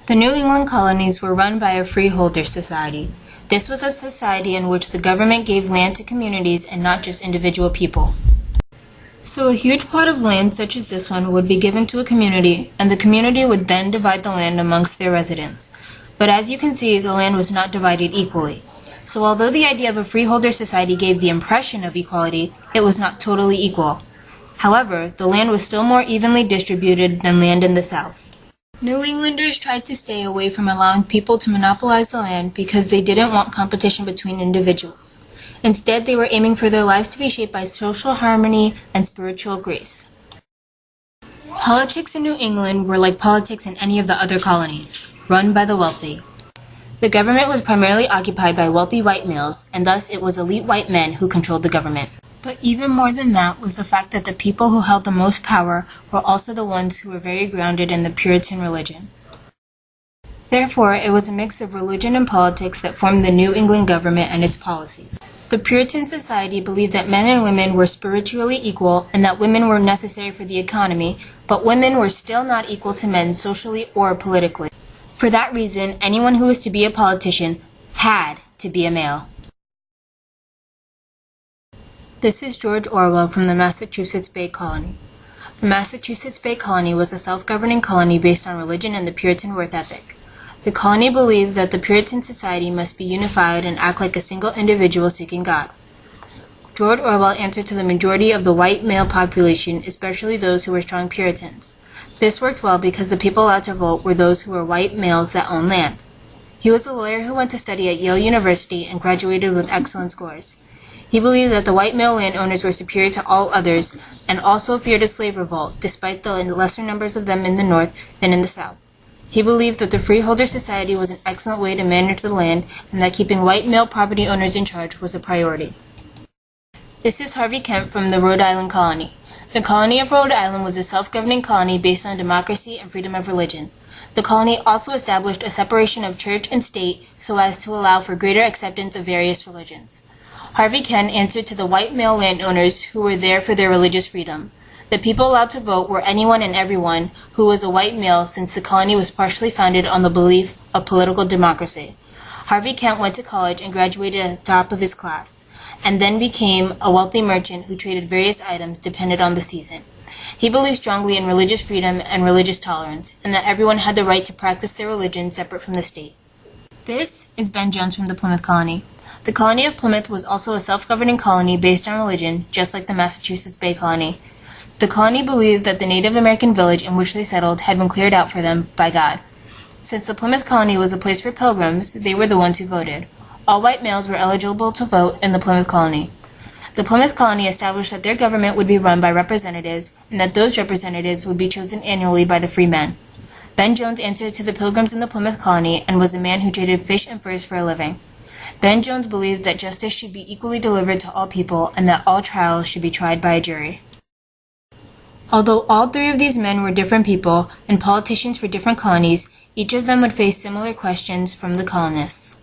The New England colonies were run by a freeholder society. This was a society in which the government gave land to communities and not just individual people. So a huge plot of land such as this one would be given to a community, and the community would then divide the land amongst their residents. But as you can see, the land was not divided equally. So although the idea of a freeholder society gave the impression of equality, it was not totally equal. However, the land was still more evenly distributed than land in the South. New Englanders tried to stay away from allowing people to monopolize the land because they didn't want competition between individuals. Instead, they were aiming for their lives to be shaped by social harmony and spiritual grace. Politics in New England were like politics in any of the other colonies, run by the wealthy. The government was primarily occupied by wealthy white males, and thus it was elite white men who controlled the government. But even more than that was the fact that the people who held the most power were also the ones who were very grounded in the Puritan religion. Therefore, it was a mix of religion and politics that formed the New England government and its policies. The Puritan society believed that men and women were spiritually equal and that women were necessary for the economy, but women were still not equal to men socially or politically. For that reason, anyone who was to be a politician had to be a male. This is George Orwell from the Massachusetts Bay Colony. The Massachusetts Bay Colony was a self-governing colony based on religion and the Puritan work ethic. The colony believed that the Puritan society must be unified and act like a single individual seeking God. George Orwell answered to the majority of the white male population, especially those who were strong Puritans. This worked well because the people allowed to vote were those who were white males that owned land. He was a lawyer who went to study at Yale University and graduated with excellent scores. He believed that the white male landowners were superior to all others and also feared a slave revolt, despite the lesser numbers of them in the North than in the South. He believed that the freeholder society was an excellent way to manage the land and that keeping white male property owners in charge was a priority. This is Harvey Kent from the Rhode Island Colony. The colony of Rhode Island was a self-governing colony based on democracy and freedom of religion. The colony also established a separation of church and state so as to allow for greater acceptance of various religions. Harvey Kent answered to the white male landowners who were there for their religious freedom. The people allowed to vote were anyone and everyone who was a white male, since the colony was partially founded on the belief of political democracy. Harvey Kent went to college and graduated at the top of his class, and then became a wealthy merchant who traded various items dependent on the season. He believed strongly in religious freedom and religious tolerance, and that everyone had the right to practice their religion separate from the state. This is Ben Jones from the Plymouth Colony. The colony of Plymouth was also a self-governing colony based on religion, just like the Massachusetts Bay Colony. The colony believed that the Native American village in which they settled had been cleared out for them by God. Since the Plymouth Colony was a place for pilgrims, they were the ones who voted. All white males were eligible to vote in the Plymouth Colony. The Plymouth Colony established that their government would be run by representatives, and that those representatives would be chosen annually by the free men. Ben Jones answered to the pilgrims in the Plymouth Colony and was a man who traded fish and furs for a living. Ben Jones believed that justice should be equally delivered to all people and that all trials should be tried by a jury. Although all three of these men were different people and politicians for different colonies, each of them would face similar questions from the colonists.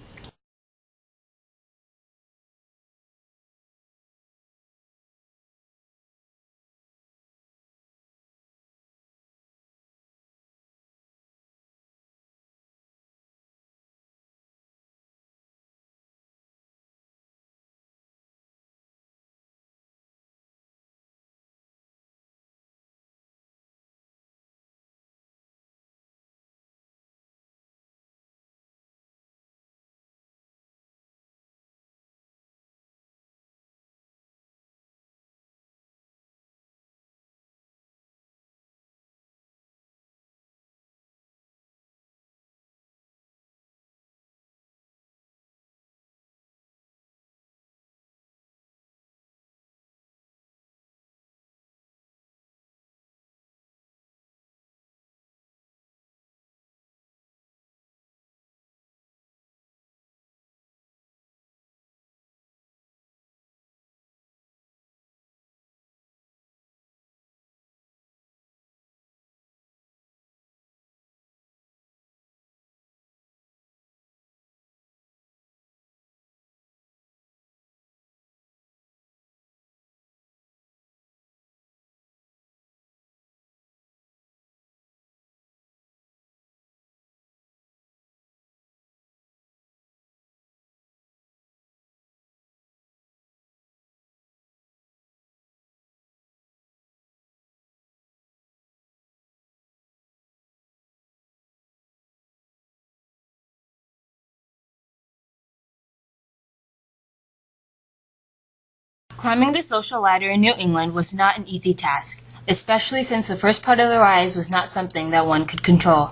Climbing the social ladder in New England was not an easy task, especially since the first part of the rise was not something that one could control.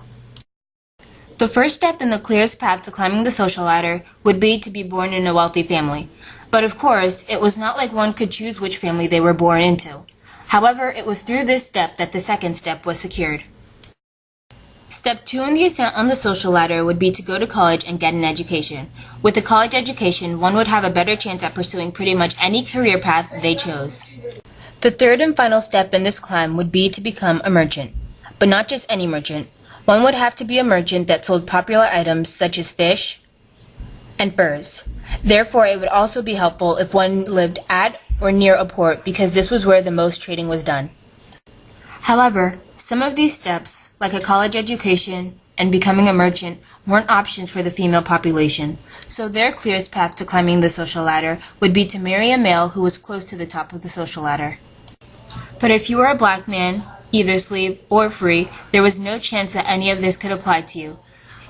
The first step in the clearest path to climbing the social ladder would be to be born in a wealthy family. But of course, it was not like one could choose which family they were born into. However, it was through this step that the second step was secured. Step 2 in the ascent on the social ladder would be to go to college and get an education. With a college education, one would have a better chance at pursuing pretty much any career path they chose. The third and final step in this climb would be to become a merchant. But not just any merchant. One would have to be a merchant that sold popular items such as fish and furs. Therefore, it would also be helpful if one lived at or near a port because this was where the most trading was done. However, some of these steps, like a college education and becoming a merchant, weren't options for the female population, so their clearest path to climbing the social ladder would be to marry a male who was close to the top of the social ladder. But if you were a black man, either slave or free, there was no chance that any of this could apply to you.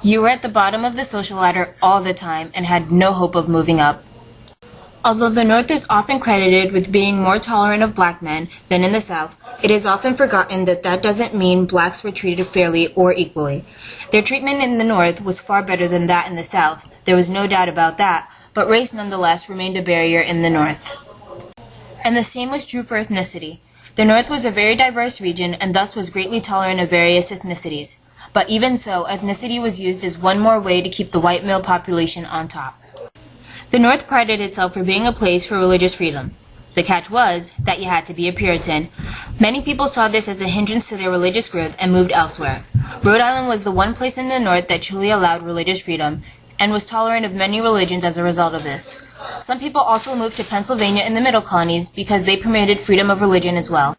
You were at the bottom of the social ladder all the time and had no hope of moving up. Although the North is often credited with being more tolerant of black men than in the South, it is often forgotten that that doesn't mean blacks were treated fairly or equally. Their treatment in the North was far better than that in the South, there was no doubt about that, but race nonetheless remained a barrier in the North. And the same was true for ethnicity. The North was a very diverse region and thus was greatly tolerant of various ethnicities. But even so, ethnicity was used as one more way to keep the white male population on top. The North prided itself for being a place for religious freedom. The catch was that you had to be a Puritan. Many people saw this as a hindrance to their religious growth and moved elsewhere. Rhode Island was the one place in the North that truly allowed religious freedom and was tolerant of many religions as a result of this. Some people also moved to Pennsylvania in the Middle Colonies because they permitted freedom of religion as well.